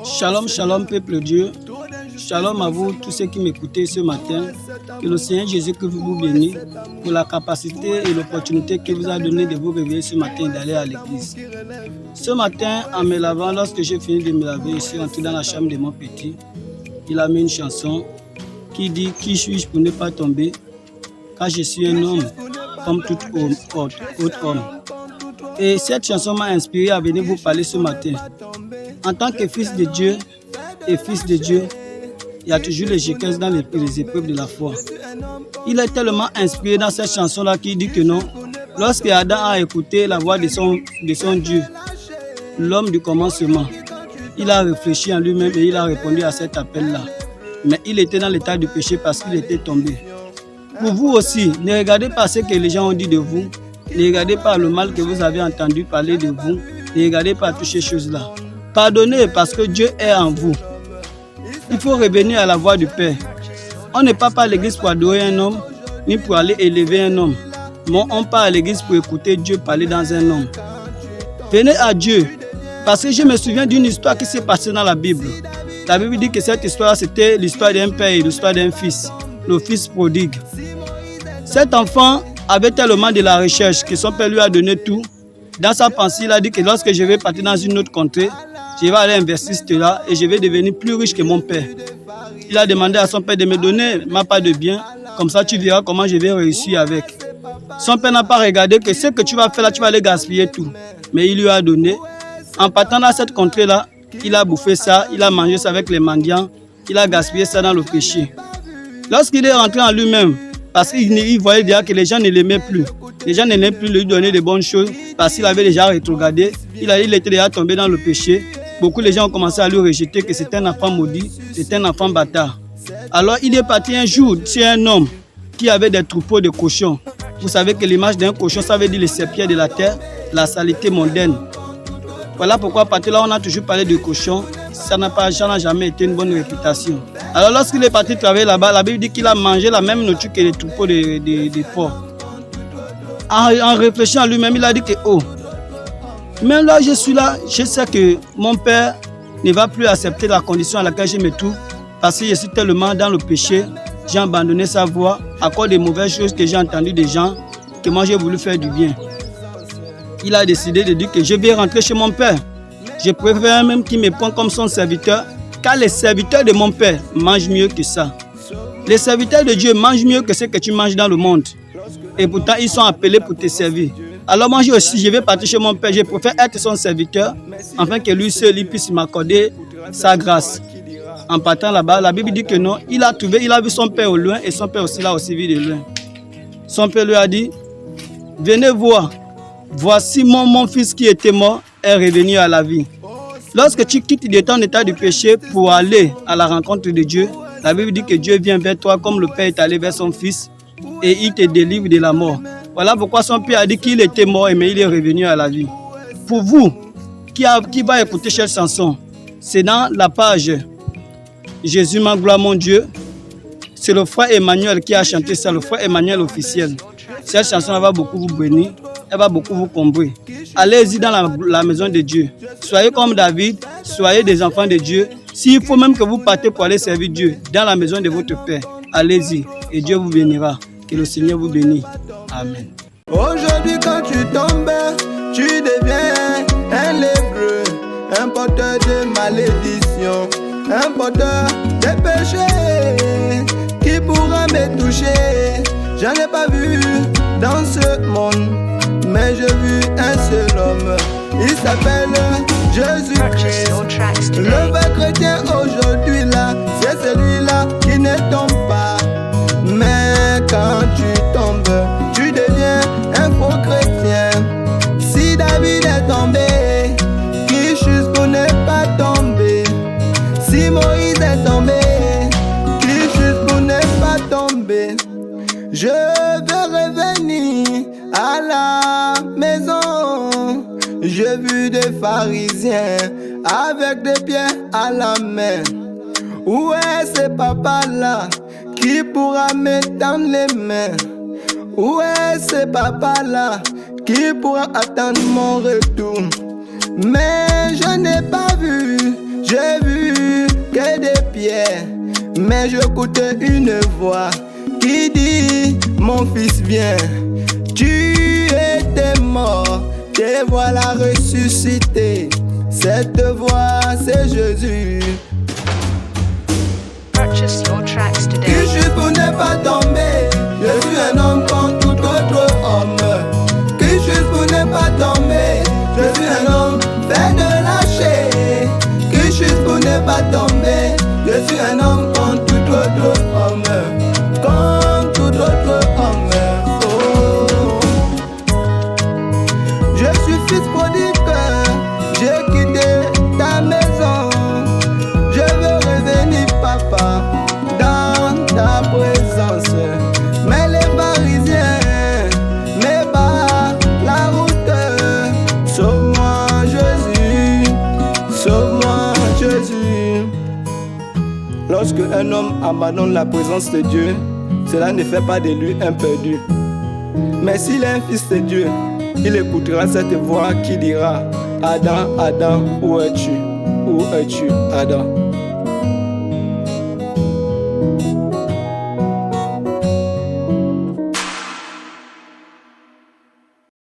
Shalom, shalom, peuple de Dieu. Shalom à vous, tous ceux qui m'écoutez ce matin. Que le Seigneur Jésus vous bénisse pour la capacité et l'opportunité qu'il vous a donné de vous réveiller ce matin et d'aller à l'église. Ce matin, en me lavant, lorsque j'ai fini de me laver, je suis rentré dans la chambre de mon petit. Il a mis une chanson qui dit « Qui suis-je pour ne pas tomber, car je suis un homme comme tout autre homme ». Et cette chanson m'a inspiré à venir vous parler ce matin. En tant que fils de Dieu et fils de Dieu, il y a toujours les échecs dans les épreuves de la foi. Il est tellement inspiré dans cette chanson-là qu'il dit que non, lorsque Adam a écouté la voix de son Dieu, l'homme du commencement, il a réfléchi en lui-même et il a répondu à cet appel-là. Mais il était dans l'état du péché parce qu'il était tombé. Pour vous aussi, ne regardez pas ce que les gens ont dit de vous. Ne regardez pas le mal que vous avez entendu parler de vous. Ne regardez pas toutes ces choses-là. Pardonnez parce que Dieu est en vous. Il faut revenir à la voie du Père. On ne part pas à l'église pour adorer un homme, ni pour aller élever un homme. Mais on part à l'église pour écouter Dieu parler dans un homme. Venez à Dieu. Parce que je me souviens d'une histoire qui s'est passée dans la Bible. La Bible dit que cette histoire, c'était l'histoire d'un père et l'histoire d'un fils. Le fils prodigue. Cet enfant avait tellement de la recherche que son père lui a donné tout. Dans sa pensée, il a dit que lorsque je vais partir dans une autre contrée, je vais aller investir cela et je vais devenir plus riche que mon père. Il a demandé à son père de me donner ma part de bien, comme ça tu verras comment je vais réussir avec. Son père n'a pas regardé que ce que tu vas faire là, tu vas aller gaspiller tout. Mais il lui a donné. En partant dans cette contrée-là, il a bouffé ça, il a mangé ça avec les mendiants, il a gaspillé ça dans le péché. Lorsqu'il est rentré en lui-même, parce qu'il voyait déjà que les gens ne l'aimaient plus. Les gens ne l'aimaient plus lui donner de bonnes choses parce qu'il avait déjà rétrogradé. Il était déjà tombé dans le péché. Beaucoup de gens ont commencé à lui rejeter que c'était un enfant maudit, c'était un enfant bâtard. Alors il est parti un jour chez un homme qui avait des troupeaux de cochons. Vous savez que l'image d'un cochon, ça veut dire les serpillères de la terre, la saleté mondaine. Voilà pourquoi à partir de là, on a toujours parlé de cochons. Ça n'a jamais été une bonne réputation. Alors lorsqu'il est parti travailler là-bas, la Bible dit qu'il a mangé la même nourriture que les troupeaux de porcs. En réfléchissant à lui-même, il a dit que même là je suis là, je sais que mon père ne va plus accepter la condition à laquelle je me trouve parce que je suis tellement dans le péché, j'ai abandonné sa voie à cause des mauvaises choses que j'ai entendues des gens, que moi j'ai voulu faire du bien. Il a décidé de dire que je vais rentrer chez mon père. Je préfère même qu'il me prenne comme son serviteur, car les serviteurs de mon père mangent mieux que ça. Les serviteurs de Dieu mangent mieux que ce que tu manges dans le monde. Et pourtant, ils sont appelés pour te servir. Alors moi aussi, je vais partir chez mon père. Je préfère être son serviteur, afin que lui seul il puisse m'accorder sa grâce. En partant là-bas, la Bible dit que non, il a vu son père au loin, et son père aussi l'a aussi vu de loin. Son père lui a dit, venez voir. Voici mon fils qui était mort est revenu à la vie. Lorsque tu quittes de ton état de péché pour aller à la rencontre de Dieu, la Bible dit que Dieu vient vers toi comme le Père est allé vers son fils et il te délivre de la mort. Voilà pourquoi son père a dit qu'il était mort mais il est revenu à la vie. Pour vous qui va écouter cette chanson, c'est dans la page Jésus ma gloire mon Dieu. C'est le frère Emmanuel qui a chanté ça, le frère Emmanuel officiel. Cette chanson va beaucoup vous bénir. Elle va beaucoup vous combler. Allez-y dans la maison de Dieu. Soyez comme David, soyez des enfants de Dieu. S'il faut même que vous partez pour aller servir Dieu dans la maison de votre Père, allez-y et Dieu vous bénira. Que le Seigneur vous bénisse. Amen. Aujourd'hui quand tu tombes, tu deviens un lépreux, un porteur de malédiction, un porteur de péché qui pourra me toucher. J'en ai pas vu dans ce monde, mais j'ai vu un seul homme, il s'appelle Jésus-Christ. Le vrai chrétien aujourd'hui là, c'est celui-là qui ne tombe pas. Mais quand tu tombes, tu deviens un faux chrétien. Si David est tombé, qui juste pour ne pas tomber. Si Moïse est tombé, qui juste pour ne pas tomber. Je veux revenir à la maison. J'ai vu des pharisiens avec des pieds à la main. Où est ce papa-là qui pourra me tendre les mains? Où est ce papa-là qui pourra attendre mon retour? Mais je n'ai pas vu, j'ai vu fait, mais j'écoute une voix qui dit, mon fils viens, tu étais mort, te voilà ressuscité. Cette voix c'est Jésus. Purchase your tracks Qui today. je suis pour ne pas tomber? Je suis un homme comme tout autre homme. Qui je suis pour ne pas tomber? Je suis un homme fait de lâcher. Qui je suis pour ne pas tomber? Je suis un homme comme tout autre homme. Comme tout autre homme. Oh. Je suis fils prodigue. J'ai quitté ta maison. Je veux revenir, papa, dans ta présence. Mais les Parisiens me battent la route. Sauve-moi, Jésus. Sauve-moi, Jésus. Lorsque un homme abandonne la présence de Dieu, cela ne fait pas de lui un perdu. Mais s'il est un fils de Dieu, il écoutera cette voix qui dira, Adam, Adam, où es-tu? Où es-tu, Adam?